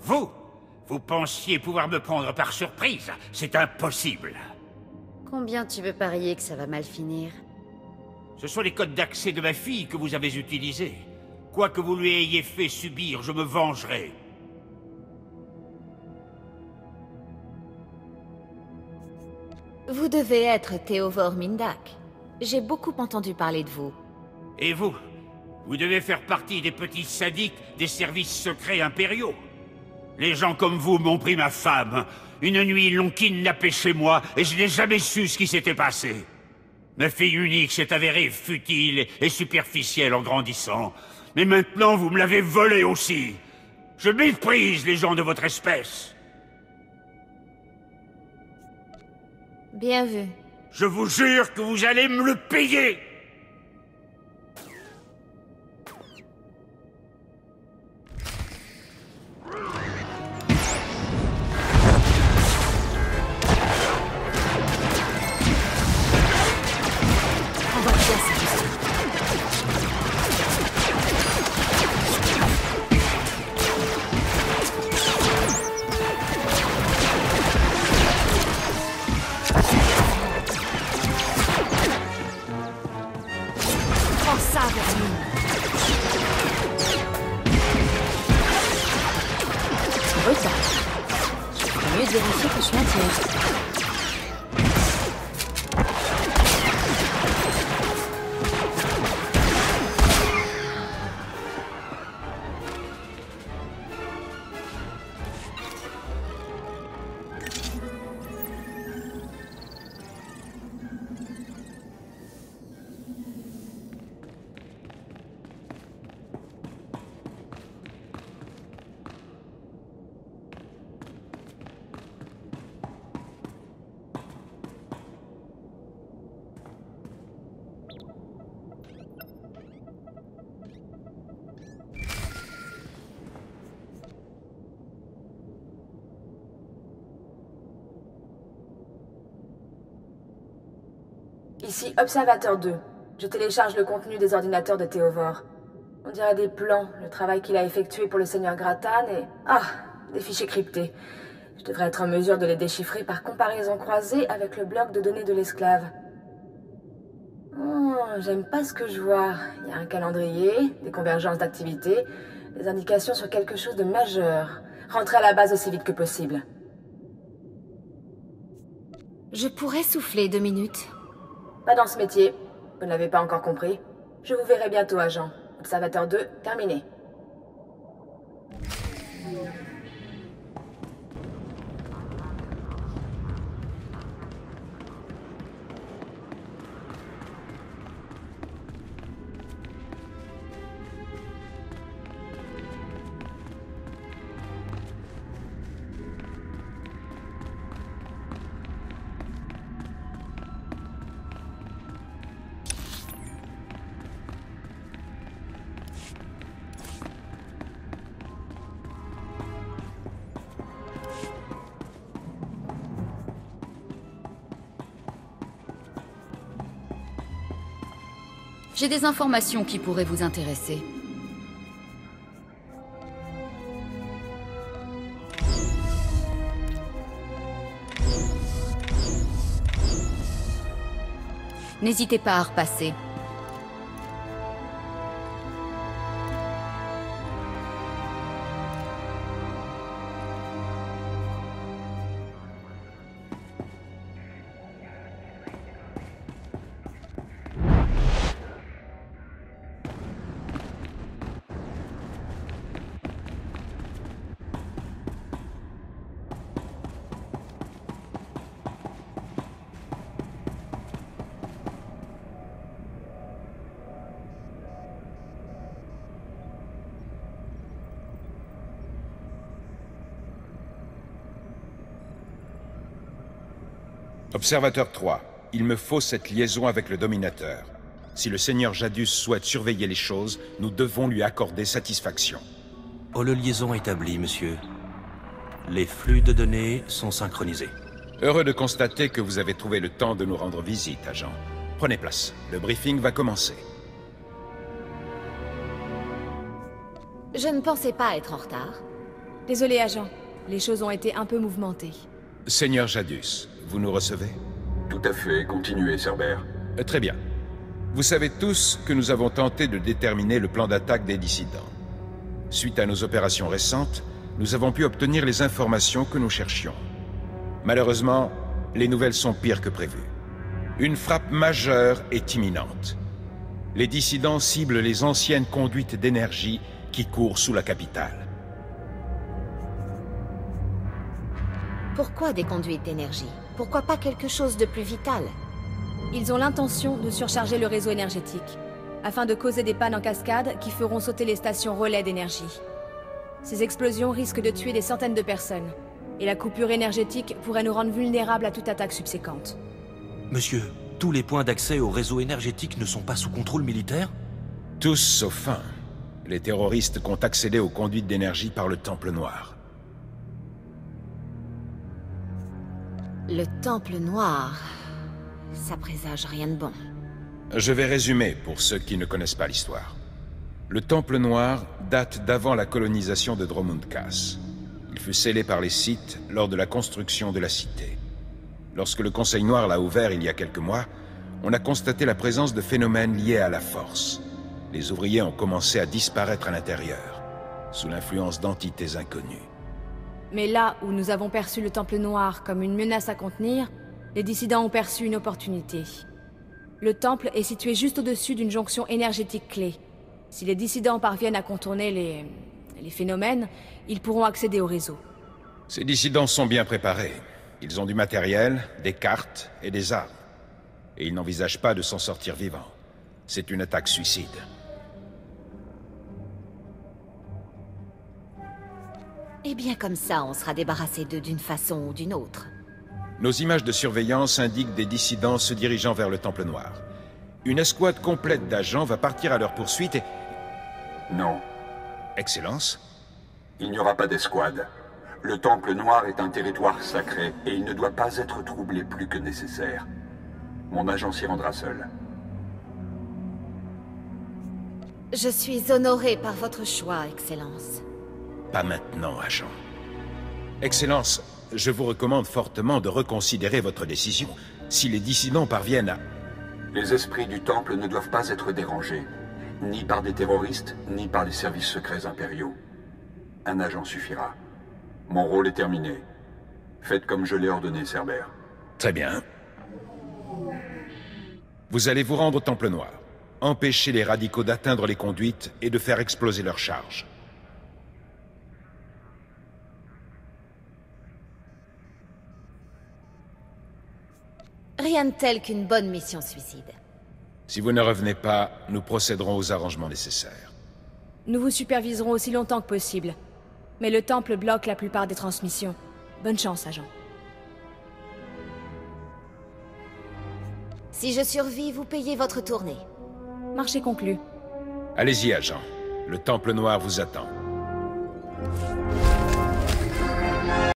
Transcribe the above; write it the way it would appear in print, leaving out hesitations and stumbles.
Vous? Vous pensiez pouvoir me prendre par surprise? C'est impossible. Combien tu veux parier que ça va mal finir? Ce sont les codes d'accès de ma fille que vous avez utilisés. Quoi que vous lui ayez fait subir, je me vengerai. Vous devez être Théovor Mindak. J'ai beaucoup entendu parler de vous. Et vous? Vous devez faire partie des petits sadiques des services secrets impériaux. Les gens comme vous m'ont pris ma femme. Une nuit, ils l'ont kidnappée chez moi, et je n'ai jamais su ce qui s'était passé. Ma fille unique s'est avérée futile et superficielle en grandissant. Mais maintenant, vous me l'avez volée aussi. Je méprise les gens de votre espèce. Bien vu. Je vous jure que vous allez me le payer. Mieux de vérifier que je suis entière. Ici Observateur 2. Je télécharge le contenu des ordinateurs de Théovor. On dirait des plans, le travail qu'il a effectué pour le Seigneur Grattan et... Ah, des fichiers cryptés. Je devrais être en mesure de les déchiffrer par comparaison croisée avec le bloc de données de l'esclave. Oh, j'aime pas ce que je vois. Il y a un calendrier, des convergences d'activités, des indications sur quelque chose de majeur. Rentrez à la base aussi vite que possible. Je pourrais souffler 2 minutes. Pas dans ce métier. Vous ne l'avez pas encore compris. Je vous verrai bientôt, agent. Observateur 2, terminé. J'ai des informations qui pourraient vous intéresser. N'hésitez pas à repasser. Observateur 3, il me faut cette liaison avec le Dominateur. Si le Seigneur Jadus souhaite surveiller les choses, nous devons lui accorder satisfaction. Holo-liaison établie, monsieur. Les flux de données sont synchronisés. Heureux de constater que vous avez trouvé le temps de nous rendre visite, agent. Prenez place, le briefing va commencer. Je ne pensais pas être en retard. Désolé, agent. Les choses ont été un peu mouvementées. Seigneur Jadus, vous nous recevez? Tout à fait, continuez, Cerber. Très bien. Vous savez tous que nous avons tenté de déterminer le plan d'attaque des dissidents. Suite à nos opérations récentes, nous avons pu obtenir les informations que nous cherchions. Malheureusement, les nouvelles sont pires que prévu. Une frappe majeure est imminente. Les dissidents ciblent les anciennes conduites d'énergie qui courent sous la capitale. Pourquoi des conduites d'énergie? Pourquoi pas quelque chose de plus vital? Ils ont l'intention de surcharger le réseau énergétique, afin de causer des pannes en cascade qui feront sauter les stations relais d'énergie. Ces explosions risquent de tuer des centaines de personnes, et la coupure énergétique pourrait nous rendre vulnérables à toute attaque subséquente. Monsieur, tous les points d'accès au réseau énergétique ne sont pas sous contrôle militaire? Tous sauf un. Les terroristes comptent accéder aux conduites d'énergie par le Temple Noir. Le Temple Noir... ça présage rien de bon. Je vais résumer pour ceux qui ne connaissent pas l'histoire. Le Temple Noir date d'avant la colonisation de Dromund-Kaas. Il fut scellé par les Sith lors de la construction de la cité. Lorsque le Conseil Noir l'a ouvert il y a quelques mois, on a constaté la présence de phénomènes liés à la Force. Les ouvriers ont commencé à disparaître à l'intérieur, sous l'influence d'entités inconnues. Mais là où nous avons perçu le Temple Noir comme une menace à contenir, les dissidents ont perçu une opportunité. Le temple est situé juste au-dessus d'une jonction énergétique clé. Si les dissidents parviennent à contourner les phénomènes, ils pourront accéder au réseau. Ces dissidents sont bien préparés. Ils ont du matériel, des cartes et des armes. Et ils n'envisagent pas de s'en sortir vivants. C'est une attaque suicide. Et bien comme ça, on sera débarrassé d'eux d'une façon ou d'une autre. Nos images de surveillance indiquent des dissidents se dirigeant vers le Temple Noir. Une escouade complète d'agents va partir à leur poursuite et... Non, Excellence? il n'y aura pas d'escouade. Le Temple Noir est un territoire sacré et il ne doit pas être troublé plus que nécessaire. Mon agent s'y rendra seul. Je suis honoré par votre choix, Excellence. Pas maintenant, agent. Excellence, je vous recommande fortement de reconsidérer votre décision. Si les dissidents parviennent à... Les esprits du Temple ne doivent pas être dérangés, ni par des terroristes, ni par les services secrets impériaux. Un agent suffira. Mon rôle est terminé. Faites comme je l'ai ordonné, Cerber. Très bien. Vous allez vous rendre au Temple Noir. Empêcher les radicaux d'atteindre les conduites et de faire exploser leurs charges. Rien de tel qu'une bonne mission suicide. Si vous ne revenez pas, nous procéderons aux arrangements nécessaires. Nous vous superviserons aussi longtemps que possible. Mais le temple bloque la plupart des transmissions. Bonne chance, agent. Si je survis, vous payez votre tournée. Marché conclu. Allez-y, agent. Le Temple Noir vous attend.